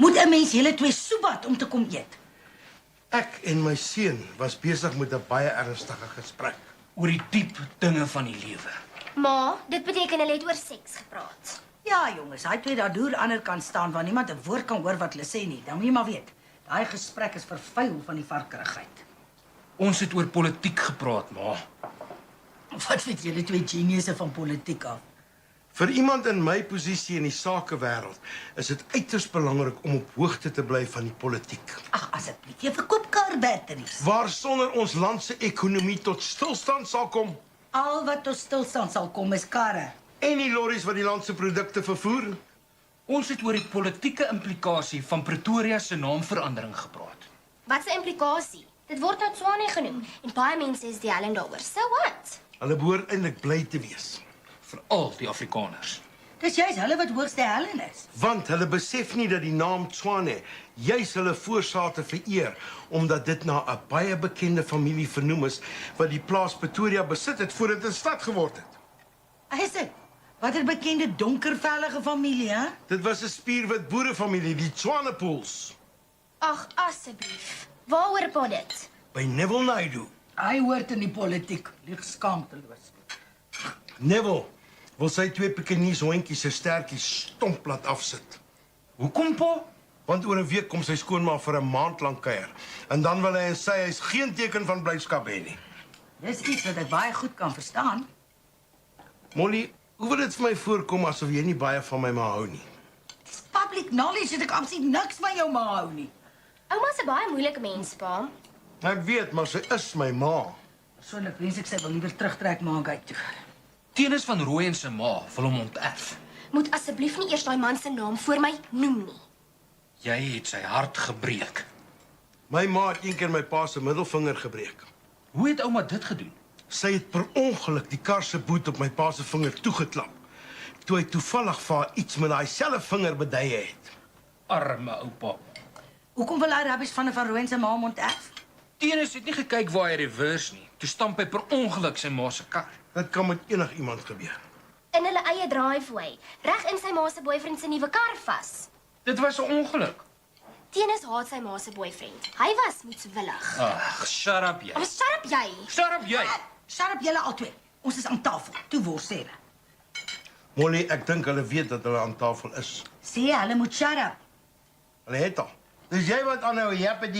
Moet 'n mens julle twee soebat om te kom eet? Ek en my seun was besig met 'n baie ernstige gesprek. Oor die diep dinge van die lewe. Ma, dit beteken hulle het oor seks gepraat. Ja, jongens, hy twee daar deur aan die ander kant staan waar niemand 'n woord kan hoor wat hulle sê nie. Dan moet jy maar weet, daai gesprek is vervuil van die varkerigheid. Ons het oor politiek gepraat, ma. Wat weet julle twee geniusse van politiek af? Vir iemand in my posisie in die sakewêreld is dit uiters belangrik om op hoogte te bly van die politiek. Ag, asseblief, jy verkoop karbatteries. Waar sonder ons land se ekonomie tot stilstand sal kom Al wat tot stilstand sal kom is karre. en die lorries wat die land se produkte vervoer. Ons het oor die politieke implikasie van Pretoria se naamverandering gepraat. Wat 'n implikasie? Dit word nou Tshwane genoem en baie mense is die hel daaroor. So what? Hulle behoort eintlik bly te wees, Veral die Afrikaners. Dis juist hulle wat hoogste hellen is. want hulle besef nie dat die naam Tshwane juis hulle voorsate vereer omdat dit na 'n baie bekende familie vernoem is wat die plaas Pretoria besit het voordat dit 'n stad geword het. Is dit? Wat 'n bekende donkervellige familie, hè? Dit was 'n spierwit boerefamilie, die Tswanepoels, Ag, asseblief. Waaroor praat dit? by Neville Naidu. Hy hoort in die politiek, lieg skaamteloos. Neville wil sy twee Pekingese hondjies se stertjies stomp laat afsit. Hoekom, pa? Want oor 'n week kom sy skoonma vir 'n maand lank kuier. En dan wil hy en sy huis geen teken van blydskap hê nie. Dis iets wat ek baie goed kan verstaan. Molly, hoe wil dit vir my voorkom asof jy nie baie van my ma hou nie? Dis public knowledge dat ek absoluut niks van jou ma hou nie. Ouma's 'n baie moeilike mens, pa. Ek weet, maar sy is my ma. Persoonlik wens ek sy wil liewer terugtrek maak uit toe. Tenis van Rooyen se ma wil hom onterf. Moet asseblief nie eers daai man se naam voor my noem nie. Jy het sy hart gebreek. My ma het eendag my pa se middelvinger gebreek. Hoe het ouma dit gedoen? Sy het per ongeluk die kar se boet op my pa se vinger toegeklap. Toe hy toevallig vir haar iets met daai selfe vinger beduie het. Arme oupa. Hoekom wil hy rabbies van 'n van Rooyen se ma onterf? Tenis het nie gekyk waar hy reverse nie. Toe stamp hy per ongeluk sy ma se kar. Dit kan met enigiemand gebeur. In hulle eie driveway, reg in sy ma se boyfriend se nuwe kar vas. Dit was 'n ongeluk. Tenis haat sy ma se boyfriend. Hy was moedswillig. Ag, shut up jy. Maar shut up jy. Shut up jy. Shut up julle albei. Ons is aan tafel. Toe word sê hulle. Molly, ek dink hulle weet dat hulle aan tafel is. Sê hulle moet shut up. Hulle het al. Dis jy wat aanhou jappie.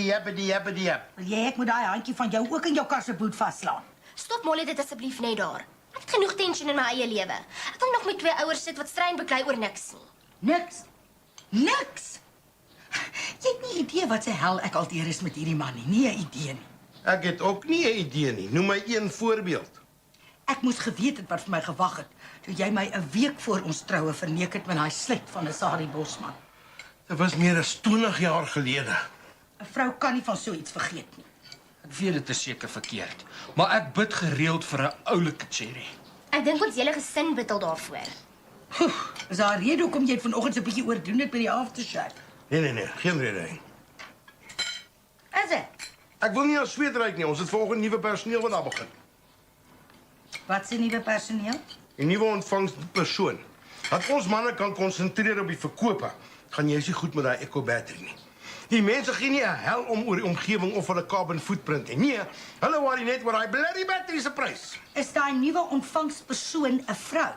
Wil jy ek moet daai handjie van jou ook in jou kar se boot vaslaan? Stop Molly dit asseblief net daar. Ek het genoeg tension in my eie lewe. Ek kan nog met twee ouers sit wat strei en beklei oor niks nie. Niks. Jy het nie idee wat se hel ek alteer is met hierdie man nie. Nie 'n idee nie. Ek het ook nie 'n idee nie. Noem my een voorbeeld. Ek moes geweet het wat vir my gewag het toe jy my 'n week voor ons troue verneek het met daai slet van 'n Sari Bosman. Dit was meer as 20 jaar gelede. 'n Vrou kan nie van so iets vergeet nie. Ek weet dit is seker verkeerd, maar ek bid gereeld vir 'n oulike cherry. Ek dink ons hele gesin bid al daarvoor. Is daar 'n rede hoekom jy dit vanoggend so 'n bietjie oordoen het by die aftershave? Nee, geen rede nie. Is dit? Ek wil nie aan sweet ruik nie. Ons het vanoggend nuwe personeel wat daar begin. Wat se nuwe personeel? 'n Nuwe ontvangspersoon. Dat ons manne kan konsentreer op die verkope, gaan jy se goed met daai Eco battery nie. Die mense gee nie 'n hel om oor die omgewing of hulle carbon footprint nie. Nee, hulle worry net oor daai bloody battery se prys. Is daai nuwe ontvangspersoon 'n vrou?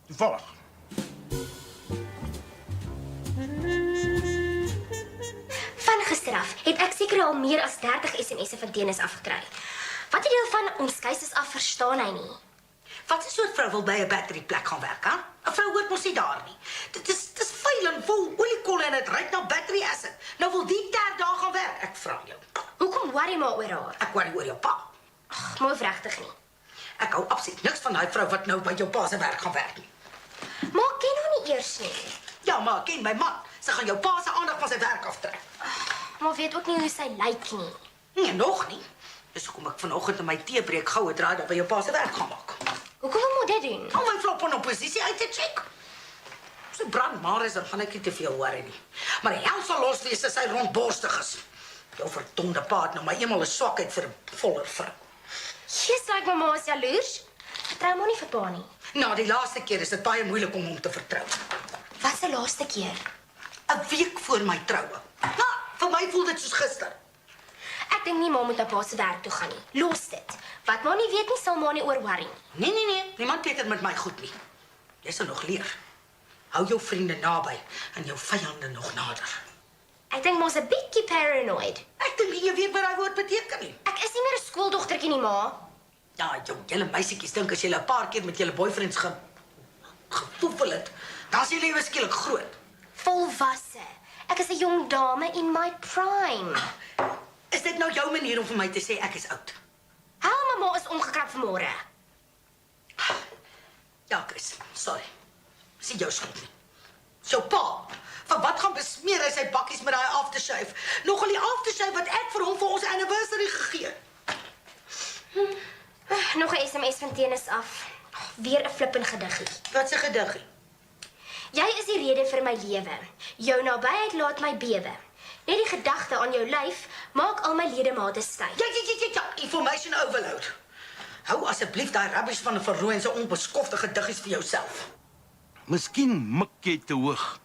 Toevallig. Van gister af het ek seker al meer as 30 SMS'e van Tenis afgekry. Wat 'n deel van ons keuses af verstaan hy nie. Wat 'n soort vrou wil by 'n batteryplek gaan werk, hè? 'n Vrou hoort mos nie daar nie. Dis vuil en vol oliekolle en dit ruik na battery acid. Nou wil die ter daar gaan werk, ek vra jou. Hoekom worry maar oor haar? Ek worry oor jou pa. Ag, maar regtig nie. Ek hou absoluut niks van daai vrou wat nou by jou pa se werk gaan werk nie. Maar ek ken haar nie eers nie. Ja, maar ken my man. Sy gaan jou pa se aandag van sy werk aftrek. Maar weet ook nie hoe sy lyk nie. Nee, nog nie. Dis hoekom ek vanoggend in my teebreek goue draai dat by jou pa se werk gaan maak. Hoekom moet dit doen? Om my flop in oppositie uit te check. As dit brand maar is, dan gaan ek nie te veel worry nie. Maar die hel sal los wees as hy rondborstig is. Jou verdomde pa het nou maar eenmal 'n swakheid vir 'n voller vrou. Jy's like mamma is jaloers. Vertrou maar nie vir pa nie. Nou, die laaste keer is dit baie moeilik om hom te vertrou. Wat se laaste keer? 'n week voor my troue. Nou, vir my voel dit soos gister. Ek dink nie ma moet na pa se werk toe gaan nie. Los dit. Wat ma nie weet nie, sal ma nie oor worry nie. Nee, niemand weet dit met my goed nie. Jy sal nog leer. Hou jou vriende naby en jou vyande nog nader. Ek dink ma's 'n bietjie paranoid. Ek dink nie jy weet wat daai woord beteken nie. Ek is nie meer 'n skooldogtertjie nie, ma. Ja, julle meisietjies dink as jy 'n paar keer met julle boyfriends gevoel het, dan is jy lewe skielik groot. Volwasse. Ek is 'n jong dame in my prime. Is dit nou jou manier om vir my te sê ek is oud? Hou ma is omgekrap vanmôre. Ja, Chris, sorry. Dis nie jou skuld nie. Dis jou pa. Van wat gaan besmeer hy sy bakkies met daai aftershave? Nogal die aftershave wat ek vir hom vir ons anniversary gegee het. Nog 'n SMS van Tenis af. Weer 'n flippend gediggie. Wat 'n gediggie? Jy is die rede vir my lewe. Jou nabyheid laat my bewe. Net die gedagte aan jou lyf maak al my ledemate styf. Ja, information overload. Hou asseblief daai rubbish van 'n verrooi en so onbeskofte gediggies vir jouself. Miskien mik jy te hoog.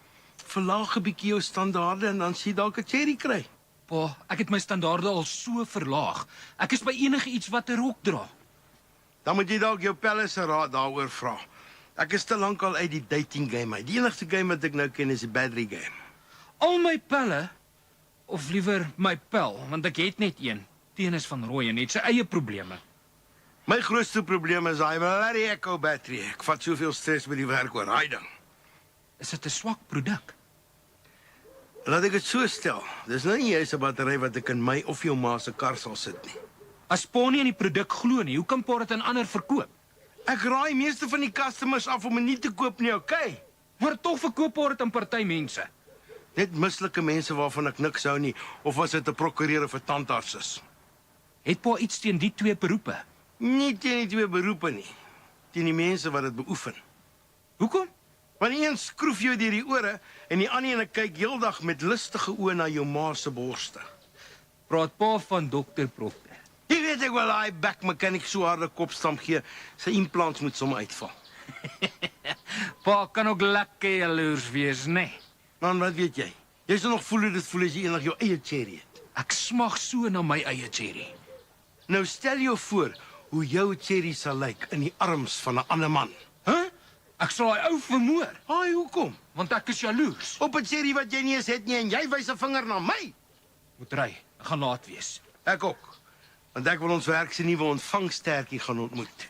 Verlaag 'n bietjie jou standaarde en dan sien dalk 'n cherry kry. Pa, ek het my standaarde al so verlaag. Ek is by enige iets wat 'n rok dra. Dan moet jy dalk jou pelle se raad daaroor vra. Ek is te lank al uit die dating game uit. Die enigste game wat ek nou ken is die battery game. Al my pelle, of liewer my pel, want ek het net een. Tenis van Rooyen het sy eie probleme. My grootste probleem is daai bloody Echo battery. Ek vat soveel stres by die werk oor daai ding. Is dit 'n swak produk? Laat ek dit so stel. Dis nou nie juist 'n battery wat ek in my of jou ma se kar sal sit nie. As pa nie in die produk glo nie, hoe kan pa dit aan ander verkoop? Ek raai meeste van die customers af om dit nie te koop nie, okay? Maar tog verkoop pa dit aan party mense. Net mislike mense waarvan ek niks hou nie, of as dit 'n prokureur of 'n tandarts is. Het pa iets teen die twee beroepe? Nie teen die twee beroepe nie. Teen die mense wat dit beoefen. Hoekom? Want een skroef jou deur die ore en die ander een kyk heeldag met lustige oë na jou ma se borste. Praat pa van dokter Proctor. Jy weet ek wel daai back mechanic so harde kopstamp gee, sy implants moet sommer uitval. Pa kan ook lekker jaloers wees, nee. Man, wat weet jy? Jy sal nog voel hoe dit voel as jy eendag jou eie cherry het. Ek smag so na my eie cherry. Nou stel jou voor hoe jou cherry sal lyk in die arms van 'n ander man. Huh? Ek sal daai ou vermoor, Haai, hoekom? want ek is jaloers. Op 'n cherry wat jy nie eens het nie en jy wys 'n vinger na my. Moet ry, ek gaan laat wees. Ek ook. Want ek wil ons werk se nuwe ontvangstertjie gaan ontmoet.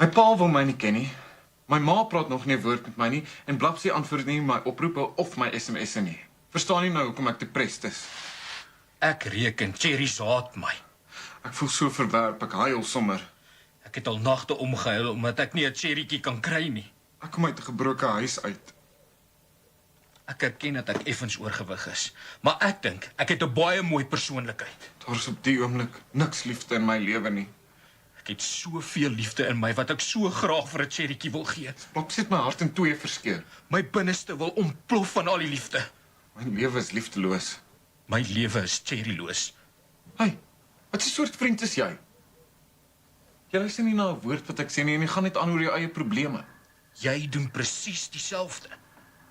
My pa wil my nie ken nie. My ma praat nog nie 'n woord met my nie en Blapsie antwoord nie my oproepe of my SMS'e nie. Verstaan nie nou hoekom ek depressed is. Ek reken Cherry haat my. Ek voel so verwerp, ek huil sommer. Ek het al nagte omgehuil omdat ek nie 'n cherrytjie kan kry nie. Ek kom uit 'n gebroke huis uit. Ek erken dat ek effens oorgewig is, maar ek dink ek het 'n baie mooi persoonlikheid. Daar's op die oomblik niks liefde in my lewe nie. Ek het soveel liefde in my wat ek so graag vir 'n cherrytjie wil gee. Blapsie het my hart in twee verskeur. My binneste wil ontplof van al die liefde. My lewe is liefdeloos. My lewe is cherryloos. Hey, wat 'n soort vriend is jy? Jy luister nie na 'n woord wat ek sê nie en jy gaan net aan oor jou eie probleme. Jy doen presies dieselfde.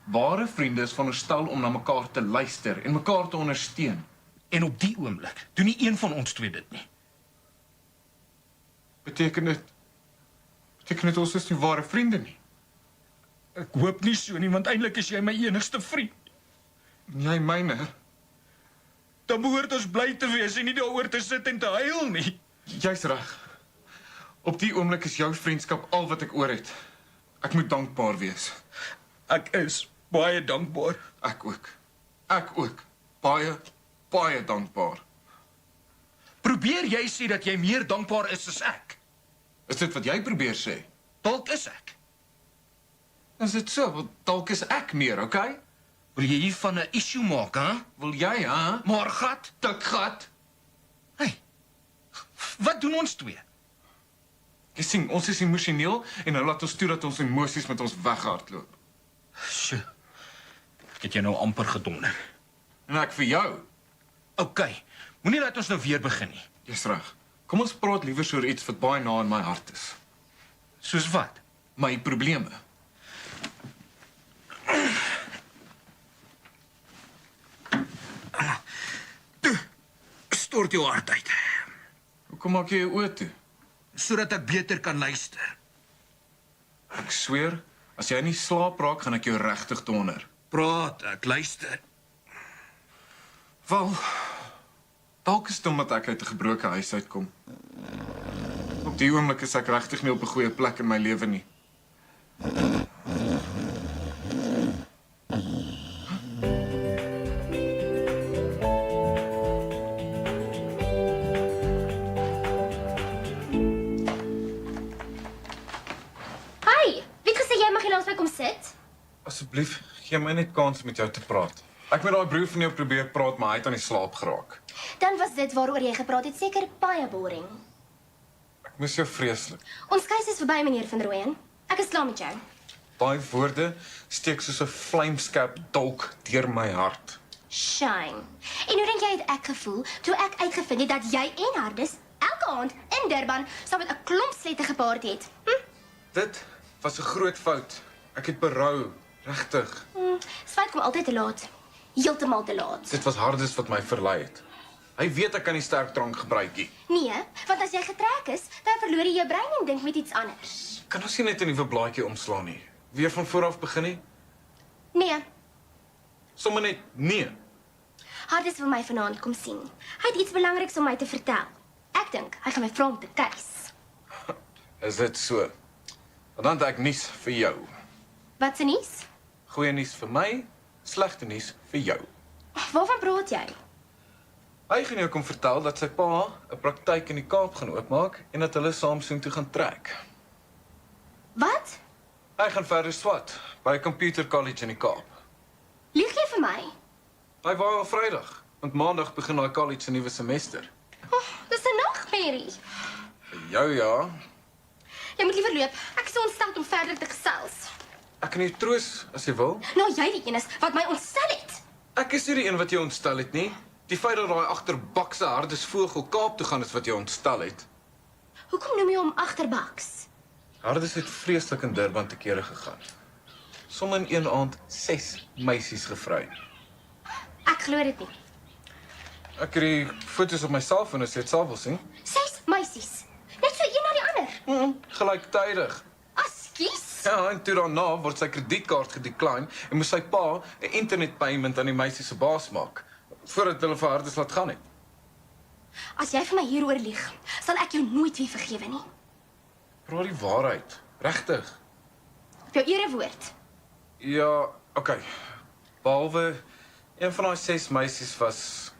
Ware vriende is veronderstel om na mekaar te luister en mekaar te ondersteun. En op die oomblik doen nie een van ons twee dit nie. Beteken dit ons is nie ware vriende nie? Ek hoop nie so nie, want eintlik is jy my enigste vriend. En jy myne? Dan behoort ons bly te wees en nie daaroor te sit en te huil nie. Jy's reg. Op die oomblik is jou vriendskap al wat ek oor het. Ek moet dankbaar wees. Ek is baie dankbaar. Ek ook. Ek ook. baie, baie dankbaar. Probeer jy sê dat jy meer dankbaar is as ek? Is dit wat jy probeer sê? Dalk is ek. Is dit so? Want dalk is ek meer, okay? Wil jy hiervan 'n issue maak, hè? Wil jy, hè? Maar gat, Dik gat. hey. Wat doen ons twee? Jy sien, ons is emosioneel en nou laat ons toe dat ons emosies met ons weghardloop. Sjoe. Ek het jou nou amper gedonder. En ek vir jou. OK. Moenie laat ons nou weer begin nie. Jy's reg. Kom ons praat liewer oor iets wat baie na in my hart is. Soos wat? My probleme. Stort jou hart uit, Hoekom maak jy jou oë toe? sodat ek beter kan luister. Ek sweer, as jy nie slaap raak, gaan ek jou regtig donder. Praat, ek luister. Wel, dalk is dit omdat ek uit 'n gebroke huis uitkom. Op die oomblik is ek regtig nie op 'n goeie plek in my lewe nie. Hi, wie het gesê jy mag hier langs my kom sit? Asseblief, gee my net kans met jou te praat. Ek met daai broer van jou probeer praat, maar hy het aan die slaap geraak. Dan was dit waaroor jy gepraat het seker baie boring. Ek mis jou vreeslik. Ons keuse is verby, meneer Van Rooyen. Ek is klaar met jou. Daai woorde steek soos 'n vlamskerp dolk deur my hart. Shame. En hoe dink jy het ek gevoel toe ek uitgevind het dat jy en Hardus elke aand in Durban saam met 'n klomp slette gepaard het? Dit was 'n groot fout. Ek het berou, regtig. Spyt kom altyd te laat. Heeltemal te laat. Dit was Hardus wat my verlei het. Hy weet ek kan nie sterk drank gebruik nie. Nee, want as jy getrek is, dan verloor jy jou brein en dink met iets anders. Kan ons nie net 'n nuwe blaadjie omslaan nie? Weer van voor af begin nie? Nee, Sommige net nee. Hardus wil my vanaand kom sien. Hy het iets belangriks om my te vertel. Ek dink hy gaan my vra om te kuis. Is dit so? Want dan het ek nuus vir jou. Wat se nuus? Goeie nuus vir my, slegte nuus vir jou. Waarvan praat jy? Hy gaan jou kom vertel dat sy pa 'n praktyk in die Kaap gaan oopmaak en dat hulle saam soontoe gaan trek. Wat? Hy gaan verder swat by 'n computer college in die Kaap. Lieg jy vir my? Hy wou al Vrydag, want Maandag begin daai college se nuwe semester. Dis 'n nagmerrie. Vir jou ja. Jy moet liever loop. Ek is so ontstel om verder te gesels. Ek kan jou troos as jy wil. Nou jy die een is wat my ontstel het. Ek is nie die een wat jou ontstel het nie. Die feit dat daai agterbakse Hardus vogel Kaap toe gaan is wat jou ontstel het. Hoekom noem jy hom agterbaks? Hardus het vreeslik in Durban te kere gegaan. Somme in een aand 6 meisies gevry. Ek glo dit nie. Ek het die foto's op my selfoon as jy dit self wil sien. 6 meisies. Net so een na die ander. Gelyktydig. Askies. Ja, en toe daarna word sy kredietkaart gedecline en moes sy pa 'n internetpayment aan die meisie se baas maak voordat hulle vir Hardus laat gaan het. As jy vir my hieroor lieg, sal ek jou nooit weer vergewe nie. Praat die waarheid, regtig. Op jou erewoord. Ja, okay. Behalwe een van daai 6 meisies was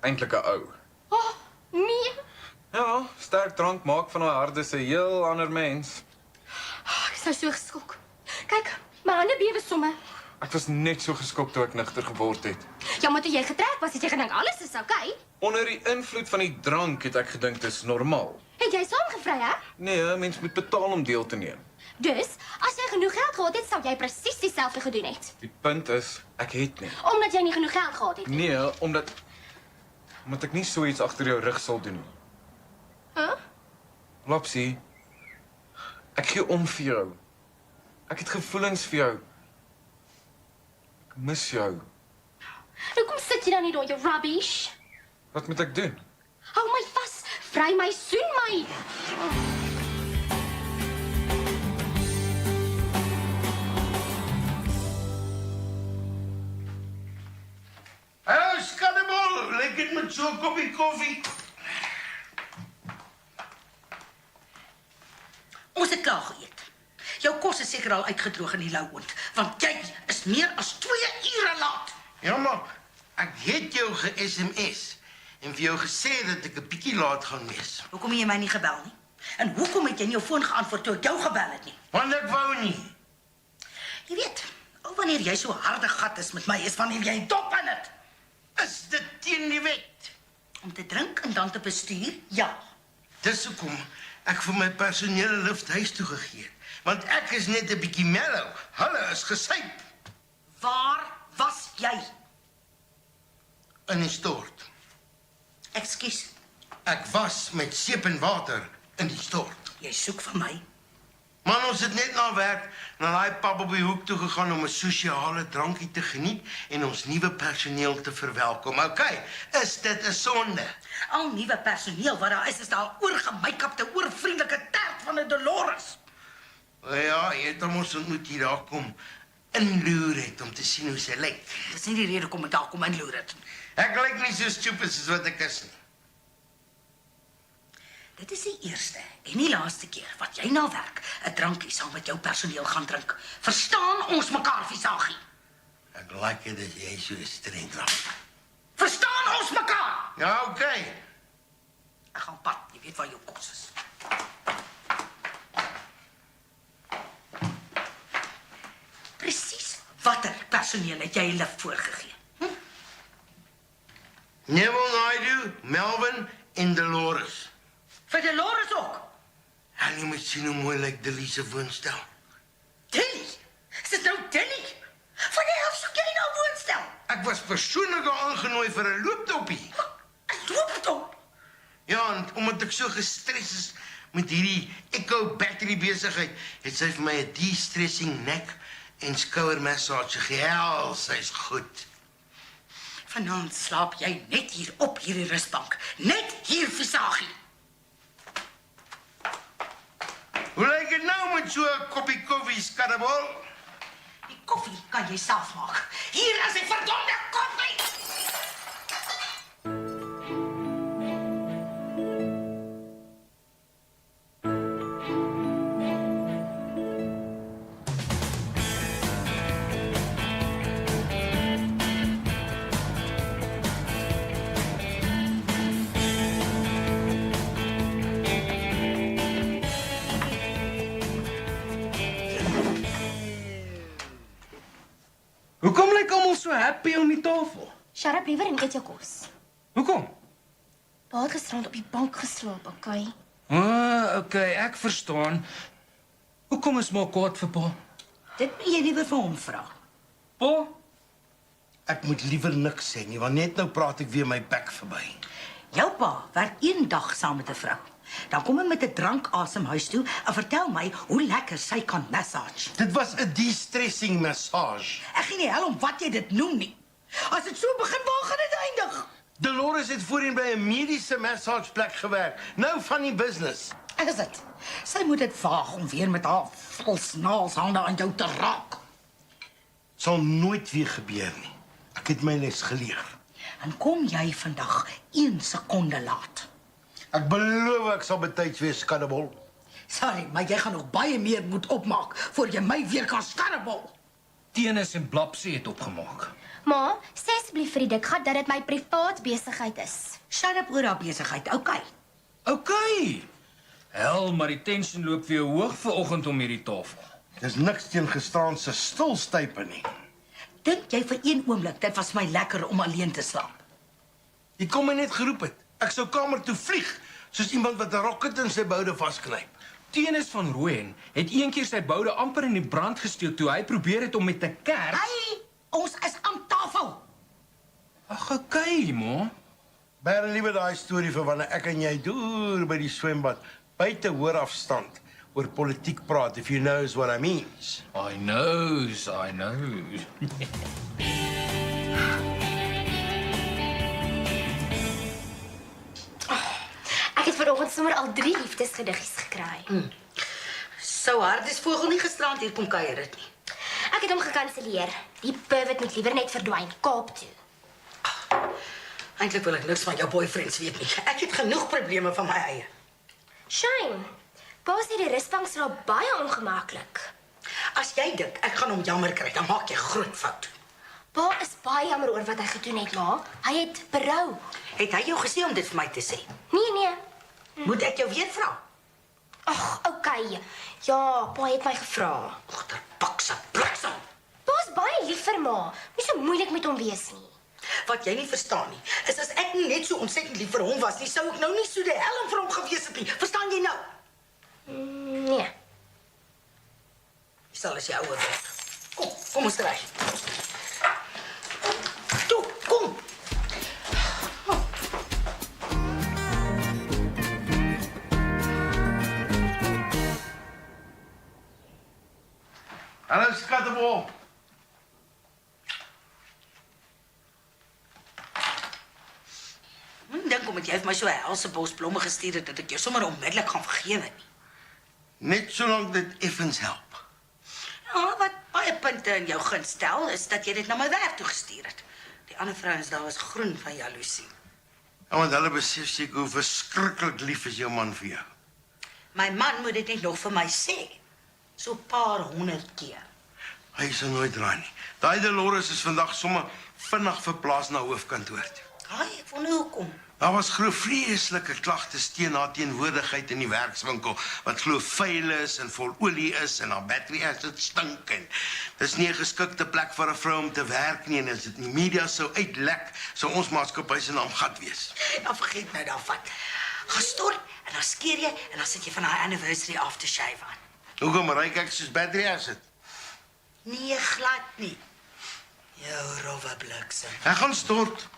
eintlik 'n ou. Oh, nee. Ja, sterk drank maak van daai Hardus 'n heel ander mens. Ek is nou so geskok. Kyk, my hande bewe somme. Ek was net so geskok toe ek nigter geword het. Ja, maar toe jy getrek was, het jy gedink alles is oukei. Onder die invloed van die drank het ek gedink dis normaal. Het jy saamgevry, hè? Nee, 'n mens moet betaal om deel te neem. Dus, as jy genoeg geld gehad het, sou jy presies dieselfde gedoen het. Die punt is, ek het nie. Omdat jy nie genoeg geld gehad het. Nee, omdat ek nie so iets agter jou rug sal doen nie. Huh? Lapsie, ek gee om vir jou. Ek het gevoelens vir jou. Ek mis jou. Hoekom sit jy dan nie daar, jou rubbish? Wat moet ek doen? Hou my vas, vry my, soen my. Hallo, Skadebol, lyk dit met so 'n koppie koffie? Ons het klaar geëet. Jou kos is seker al uitgedroog in die lou oond, want jy is meer as 2 ure laat. Ja, maar Ek het jou ge-SMS en vir jou gesê dat ek 'n bietjie laat gaan wees. Hoekom het jy my nie gebel nie? En hoekom het jy in jou foon geantwoord toe ek jou gebel het nie? Want ek wou nie. Jy weet, al wanneer jy so harde gat is met my, is wanneer jy dop in het. Is dit teen die wet? Om te drink en dan te bestuur? Ja. Dis hoekom ek vir my personeel 'n lift huis toe gegee het. Want ek is net 'n bietjie mellow. Hulle is gesyp Waar was jy? in die stort. Ekskuus, Ek was met seep en water in die stort. jy soek vir my. Man, ons het net na werk na daai pub op die hoek toe gegaan om 'n sosiale drankie te geniet en ons nuwe personeel te verwelkom. Okay, is dit 'n sonde? Al nuwe personeel wat daar is daar oorgemake-upte, oorvriendelike tert van 'n Dolores. Ja, jy het hom ons ontmoet hier daar kom inloer het om te sien hoe sy lyk. Dis nie die rede kom ek daar kom inloer het. Ek lyk nie so stupid soos wat ek is nie. Dit is die eerste en die laaste keer wat jy na werk 'n drankie saam met jou personeel gaan drink. Verstaan ons mekaar, Visagie? Ek like dit as jy so streng raak. Verstaan ons mekaar? Ja, okay. Ek gaan pad, jy weet waar jou kos is. Presies watter personeel het jy 'n lift voorgegee? Neville Naidu, Melvin en Dolores. Vir Dolores ook? Hulle moet sien hoe mooi lyk Delise woonstel. Dilly? Is dit nou Dilly? Van die hel soek jy nou woonstel? Ek was persoonlik aangenooi vir 'n looptoppie. Ek loop het op. Ja, en omdat ek so gestres is met hierdie Echo battery besigheid, het sy vir my 'n de-stressing nek en skouermassage gegee. Sy's goed. Vanaand slaap jy net hier op hierdie rusbank. Net hier, Visagie. Hoe lyk dit nou met so 'n koppie koffie, skattebol? Die koffie kan jy self maak. Hier is die verdomde koffie. Hoekom lyk almal so happy om die tafel? Shut up liewer en eet jou kos. Hoekom? Pa het gisterand op die bank geslaap, okay? Okay, ek verstaan. Hoekom is maar kwaad vir pa? Dit moet jy liewer vir hom vra. Pa? Ek moet liewer niks sê nie, want net nou praat ek weer my bek verby. Jou pa werk een dag saam met 'n vrou. Dan kom hy met 'n drankasem huis toe en vertel my hoe lekker sy kan massage. Dit was 'n de-stressing massage. Ek gee nie hel om wat jy dit noem nie. As dit so begin, waar gaan dit eindig? Dolores het voorheen by 'n mediese massageplek gewerk. Nou van die business. Ek is dit. Sy moet dit waag om weer met haar volsnaalshande aan jou te raak. Sal nooit weer gebeur nie. Ek het my les geleer. En kom jy vandag 1 sekonde laat. Ek beloof ek sal betyds wees, skattebol. Sorry, maar jy gaan nog baie meer moet opmaak voor jy my weer kan skarrebol. Tenis en Blapsie het opgemaak. Ma, sê asseblief vir die dik gat dat dit my privaat besigheid is. Shut up oor haar besigheid, okay? Okay. Hel, maar die tension loop weer hoog vanoggend om hierdie tafel. Dis niks teen gisteraan se stilstype nie. Dink jy vir een oomblik dit was my lekker om alleen te slaap? Jy kom my net geroep het. Ek sou kamer toe vlieg, soos iemand wat 'n rocket in sy boude vasknyp. Tenis van Rooyen het eendag sy boude amper in die brand gesteek toe hy probeer het om met 'n kers. Hey, ons is aan tafel. Ag, okay, ma. Bær liewer daai storie vir wanneer ek en jy deur by die swembad buite hoor afstand oor politiek praat, if you knows what I mean. I knows. Ek het vanoggend sommer al 3 liefdesgediggies gekry. Sou Hardesvogel nie gisterand hier kom kuier het nie. Ek het hom gekanselleer. Die pervert moet liewer net verdwyn, Kaap toe. Eintlik wil ek niks van jou boyfriends weet nie. Ek het genoeg probleme van my eie. Shame. Pa sê die rusbank slaap baie ongemaklik. As jy dink ek gaan hom jammer kry, dan maak jy groot fout. Pa is baie jammer oor wat hy gedoen het, ma. Hy het berou. Het hy jou gesê om dit vir my te sê? Nee. Moet ek jou weer vra? Ag, okay. Ja, pa het my gevra. Agter pakse bliksem. Pa is baie lief vir ma. Moes so moeilik met hom wees nie. Wat jy nie verstaan nie, is as ek nie net so ontsettend lief vir hom was nie, sou ek nou nie so die helm vir hom gewees het nie. Verstaan jy nou? Nee. Jy sal as jy ouer word. Kom ons ry. Toe, kom. Hallo skattebol. Dink omdat jy vir my so 'n helse bos blomme gestuur het dat ek jou sommer onmiddellik gaan vergewe nie. Net solank dit effens help. Ja, wat baie punte in jou gunst stel, is dat jy dit na my werk toe gestuur het. Die ander vrouens daar was groen van jaloesie. Ja, want hulle besef seker hoe verskriklik lief is jou man vir jou. My man moet dit net nog vir my sê. So 'n paar 100 keer. Hy sal nooit draai nie. Daai Dolores is vandag sommer vinnig verplaas na hoofkantoor toe. Haai, ek wonder hoekom. Daar was glo vreeslike klagtes teen haar teenwoordigheid in die werkswinkel wat glo vuil is en vol olie is en haar battery acid stink en dis nie 'n geskikte plek vir 'n vrou om te werk nie en as dit in die media sou uitlek, sou ons maatskappy se naam gat wees. Dan vergeet nou daarvan. Gaan stort en dan skeer jy en dan sit jy van haar anniversary aftershave aan. Hoekom ryk ek soos battery acid? Nee, glad nie. Jou rowwe bliksem. Ek gaan stort.